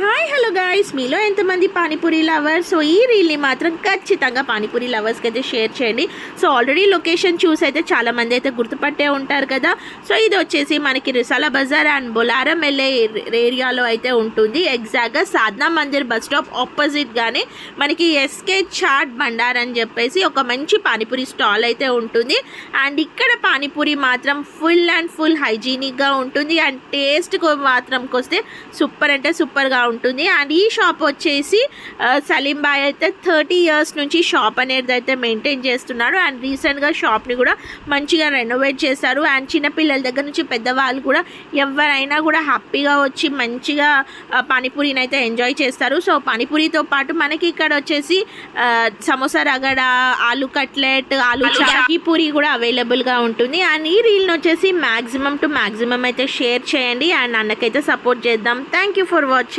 Hi hello guys, మీలో ఎంతమంది panipuri lovers? So ఈ రీల్ని మాత్రం ఖచ్చితంగా పానీపూరి లవర్స్కి అయితే షేర్ చేయండి. సో ఆల్రెడీ లొకేషన్ చూసి అయితే చాలామంది అయితే గుర్తుపట్టే ఉంటారు కదా. సో ఇది వచ్చేసి మనకి రిసాలా బజార్ అండ్ బొలారం వెళ్ళే ఏరియాలో అయితే ఉంటుంది. ఎగ్జాక్ట్గా సాధనా మందిర్ బస్ స్టాప్ ఆపోజిట్గానే మనకి ఎస్కే చాట్ బండార్ అని చెప్పేసి ఒక మంచి పానీపూరి స్టాల్ అయితే ఉంటుంది. అండ్ ఇక్కడ పానీపూరి మాత్రం ఫుల్ అండ్ ఫుల్ హైజీనిక్గా ఉంటుంది. అండ్ టేస్ట్ మాత్రం వస్తే సూపర్ అంటే సూపర్గా ఉంటుంది. అండ్ ఈ షాప్ వచ్చేసి సలీం బాయ్ అయితే 30 years నుంచి షాప్ అనేది అయితే మెయింటైన్ చేస్తున్నాడు. అండ్ రీసెంట్గా షాప్ని కూడా మంచిగా రెనోవేట్ చేశారు. అండ్ చిన్నపిల్లల దగ్గర నుంచి పెద్దవాళ్ళు కూడా ఎవరైనా కూడా హ్యాపీగా వచ్చి మంచిగా పానీపూరిని అయితే ఎంజాయ్ చేస్తారు. సో పానీపూరితో పాటు మనకి ఇక్కడ వచ్చేసి సమోసా రగడ, ఆలు కట్లెట్, ఆలు చాకి పూరి కూడా అవైలబుల్గా ఉంటుంది. అండ్ ఈ రీల్ని వచ్చేసి మ్యాక్సిమం టు మ్యాక్సిమం అయితే షేర్ చేయండి. అండ్ అన్నకైతే సపోర్ట్ చేద్దాం. Thank you for watching.